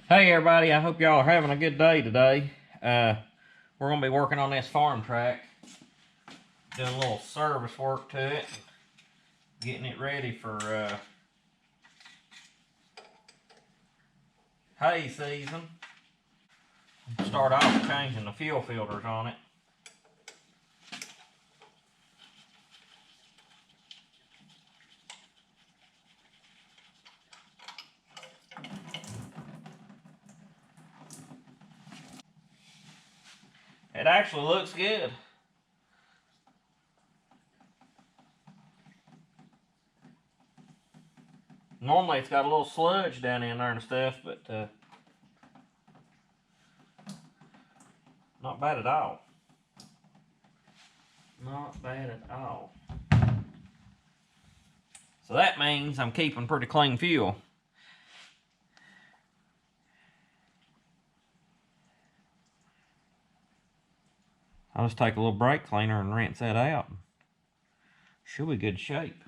Hey everybody, I hope y'all are having a good day today. We're going to be working on this Farmtrac, doing a little service work to it, getting it ready for hay season. Start off changing the fuel filters on it. It actually looks good. Normally it's got a little sludge down in there and stuff, but not bad at all. Not bad at all. So that means I'm keeping pretty clean fuel. I'll just take a little brake cleaner and rinse that out. Should be good shape.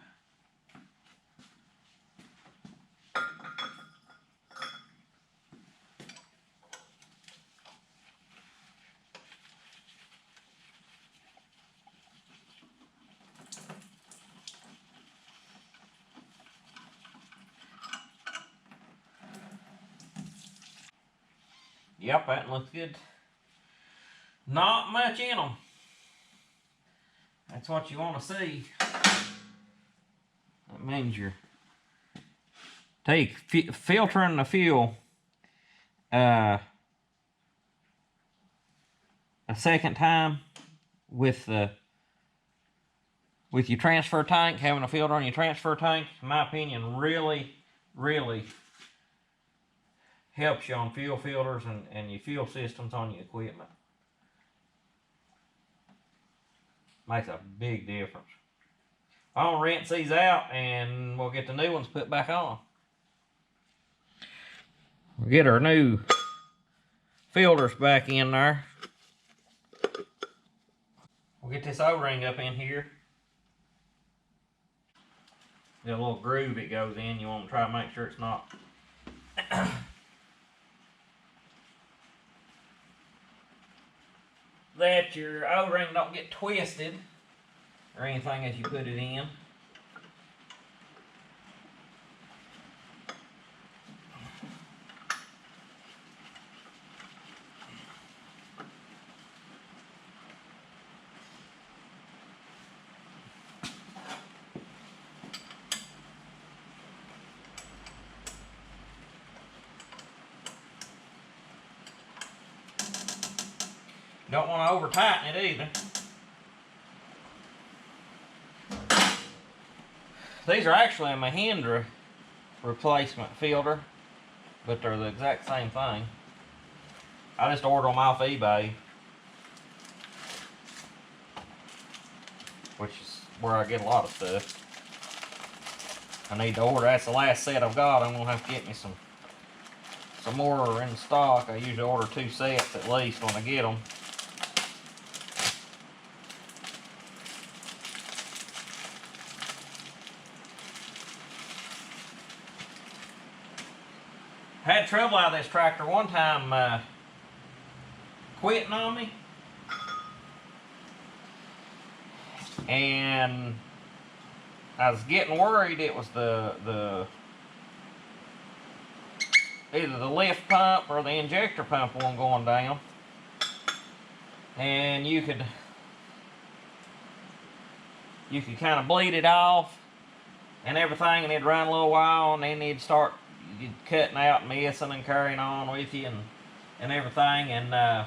Yep, that looks good. Not much in them. That's what you want to see. That means you're filtering the fuel a second time with your transfer tank. Having a filter on your transfer tank, in my opinion, really helps you on fuel filters and your fuel systems on your equipment. Makes a big difference. I'm gonna rinse these out and we'll get the new ones put back on. We'll get our new filters back in there. We'll get this O-ring up in here. Got a little groove it goes in. You want to try to make sure it's not that your O-ring don't get twisted or anything as you put it in. Don't want to over tighten it either. These are actually a Mahindra replacement filter, but they're the exact same thing. I just ordered them off eBay, which is where I get a lot of stuff. I need to order. That's the last set I've got. I'm gonna have to get me some more in stock. I usually order 2 sets at least when I get them. Had trouble out of this tractor one time quitting on me, and I was getting worried it was either the lift pump or the injector pump one going down, and you could kind of bleed it off and everything, and it'd run a little while, and then it'd start cutting out and messing and carrying on with you and everything. And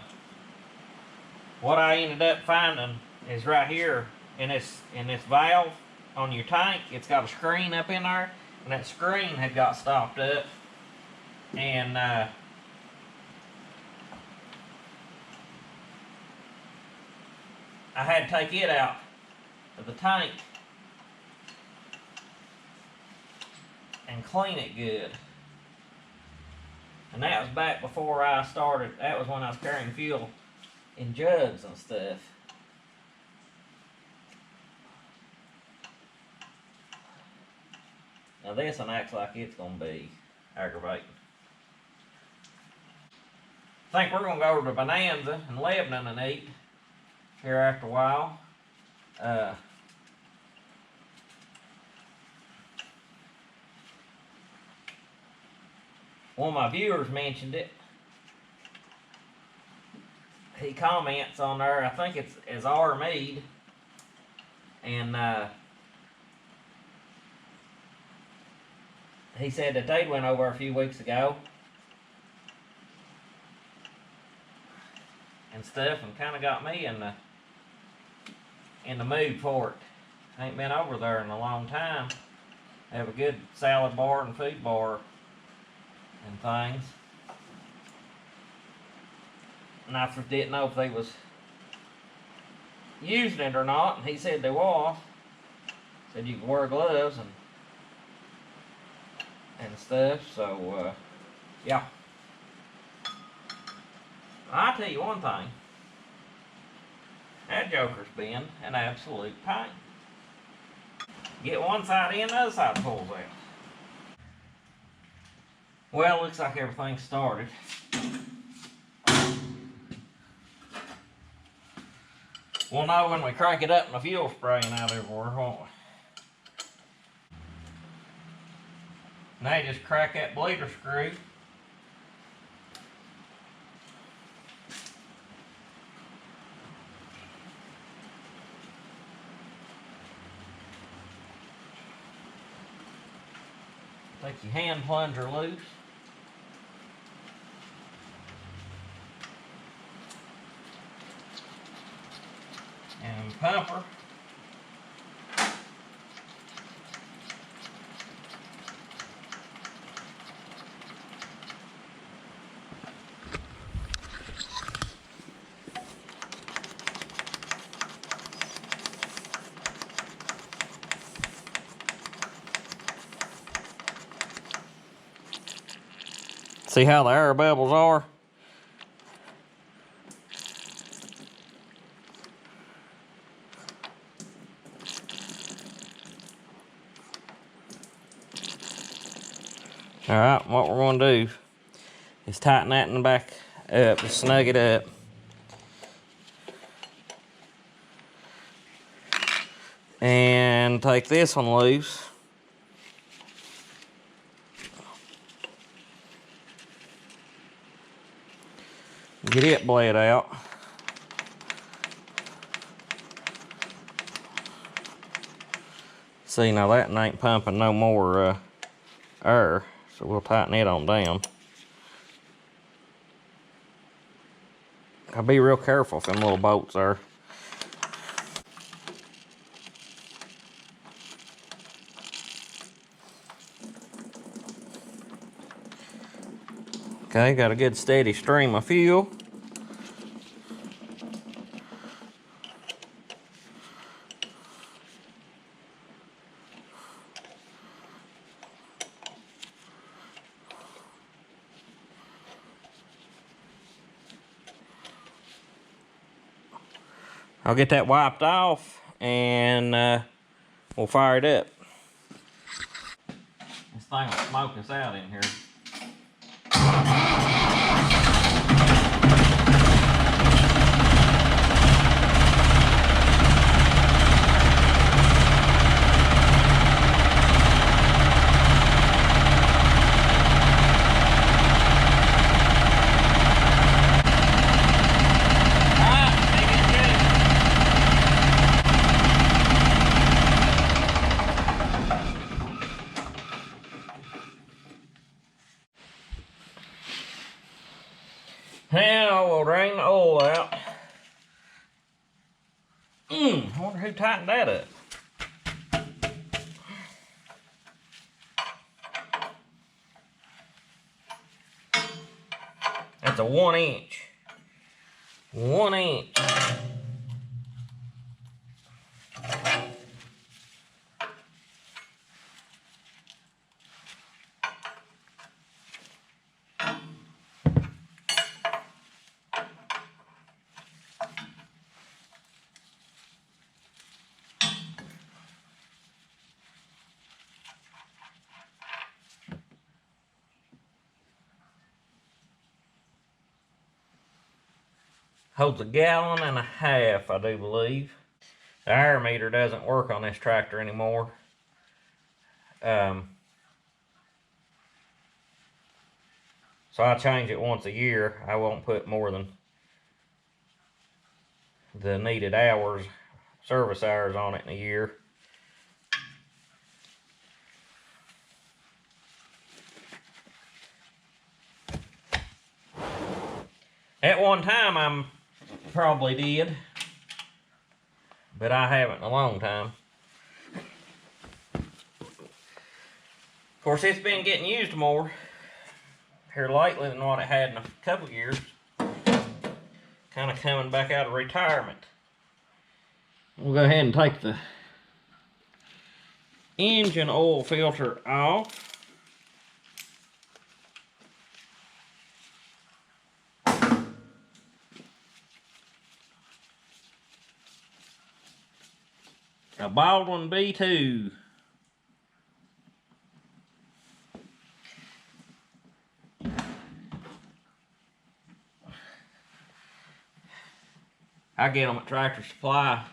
what I ended up finding is right here in this valve on your tank, it's got a screen up in there, and that screen had got stopped up, and I had to take it out of the tank and clean it good. And that was back before I started. That was when I was carrying fuel in jugs and stuff. Now this one acts like it's going to be aggravating. I think we're gonna go over to Bonanza in Lebanon and eat here after a while. One of my viewers mentioned it. He comments on there, I think it's as R. Mead, and he said that they went over a few weeks ago and stuff, and kind of got me in the mood for it. I ain't been over there in a long time. They have a good salad bar and food bar and things. And I didn't know if they was using it or not, and he said they was. Said you could wear gloves and stuff, so yeah. I'll tell you one thing. That joker's been an absolute pain. Get one side in, the other side pulls out. Well, looks like everything's started. We'll know when we crank it up and the fuel spraying out everywhere, won't we? Now you just crack that bleeder screw. Take your hand plunger loose. And pumper. See how the air bubbles are? Alright, what we're going to do is tighten that in the back up, just snug it up. And take this one loose. Get it bled out. See, now that ain't pumping no more air, so we'll tighten it on down. I'll be real careful if them little bolts are. Okay, got a good steady stream of fuel. I'll get that wiped off and we'll fire it up. This thing will smoke us out in here. Now we'll drain the oil out. I wonder who tightened that up. That's a 1 inch. 1 inch. Holds 1.5 gallons, I do believe. The air meter doesn't work on this tractor anymore. So I change it once a year. I won't put more than the needed hours, service hours on it in a year. At one time I probably did, but I haven't in a long time. Of course, it's been getting used more here lately than what it had in a couple of years. Kind of coming back out of retirement. We'll go ahead and take the engine oil filter off. A Baldwin B2. I get them at Tractor Supply.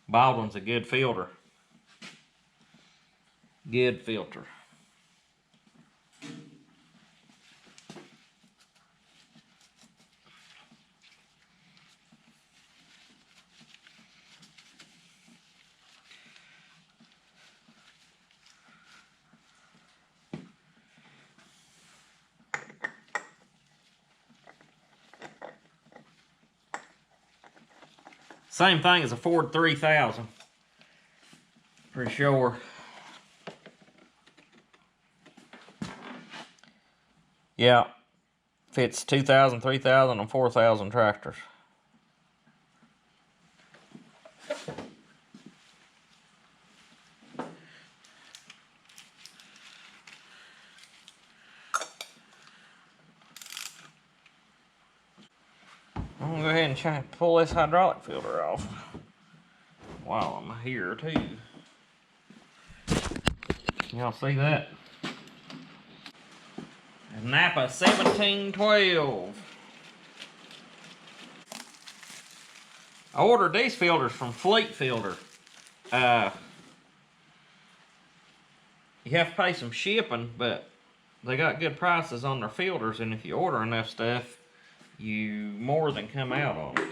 Baldwin's a good filter. Good filter. Same thing as a Ford 3000. Pretty sure. Yeah. Fits 2,000, 3,000, and 4,000 tractors. I'm gonna go ahead and try to pull this hydraulic filter off while I'm here too. Y'all see that? A Napa 1712. I ordered these filters from Fleet Filter. You have to pay some shipping, but they got good prices on their filters, and if you order enough stuff, you more than come out on it.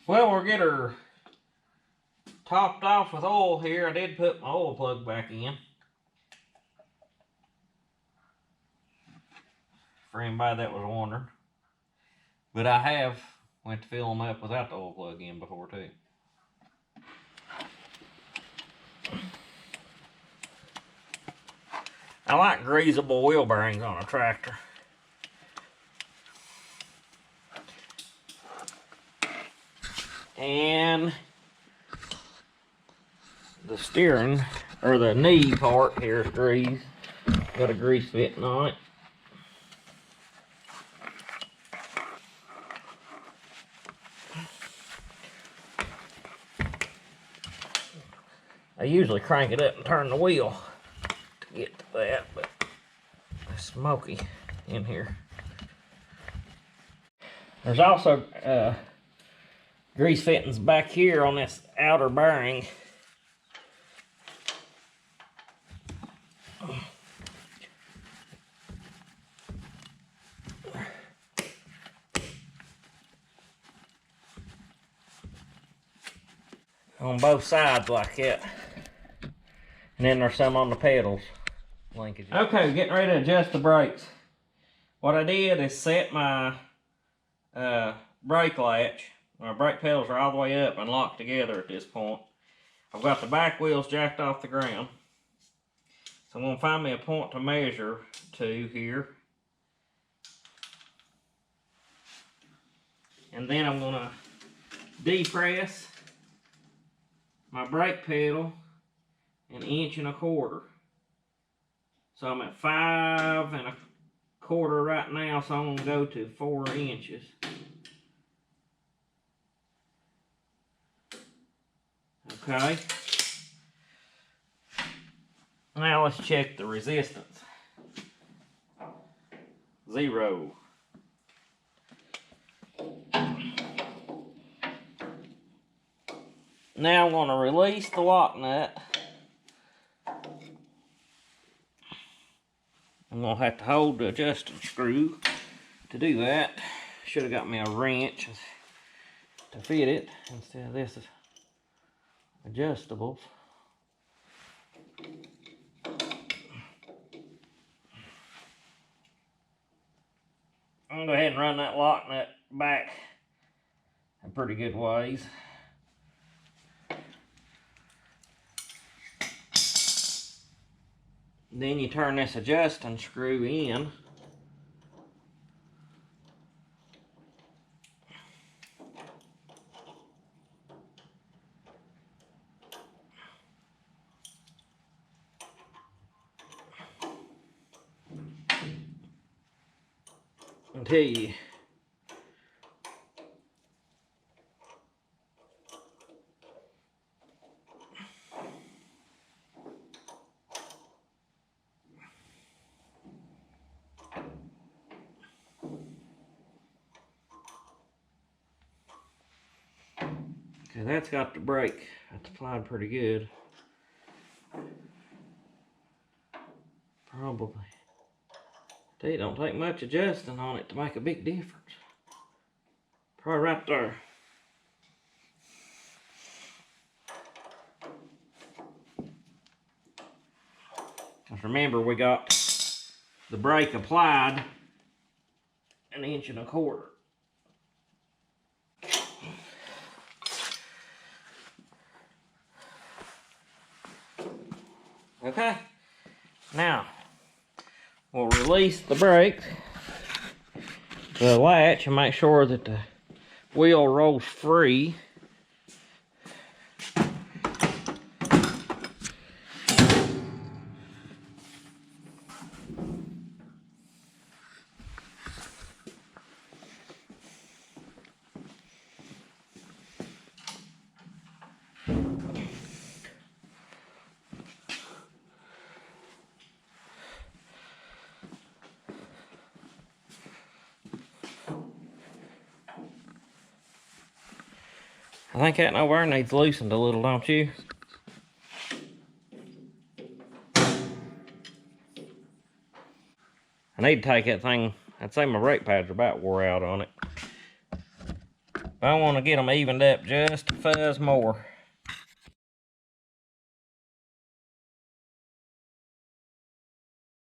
Well, we'll get her topped off with oil here. I did put my oil plug back in. For anybody that was wondering. But I have went to fill them up without the oil plug in before too. I like greasable wheel bearings on a tractor. And the steering, or the knee part here is greased. Got a grease fitting on it. I usually crank it up and turn the wheel to get to that, but it's smoky in here. There's also grease fittings back here on this outer bearing. On both sides like that. And then there's some on the pedals. Linkage. Okay, getting ready to adjust the brakes. What I did is set my brake latch. My brake pedals are all the way up and locked together at this point. I've got the back wheels jacked off the ground. So I'm going to find me a point to measure to here. And then I'm gonna depress my brake pedal 1.25 inches. So I'm at 5.25 right now, so I'm gonna go to 4 inches. Okay. Now let's check the resistance. 0. Now I'm going to release the lock nut. I'm going to have to hold the adjusting screw to do that. Should have got me a wrench to fit it instead of this adjustable. I'm going to go ahead and run that lock nut back a pretty good ways. Then you turn this adjusting screw in. Until you okay, that's got the brake. That's applied pretty good. Probably. It don't take much adjusting on it to make a big difference. Probably right there. Just remember, we got the brake applied 1.25 inches. Okay, now we'll release the brake, the latch, and make sure that the wheel rolls free. I think that over there needs loosened a little, don't you? I need to take that thing. I'd say my brake pads are about wore out on it. I want to get them evened up just a fuzz more.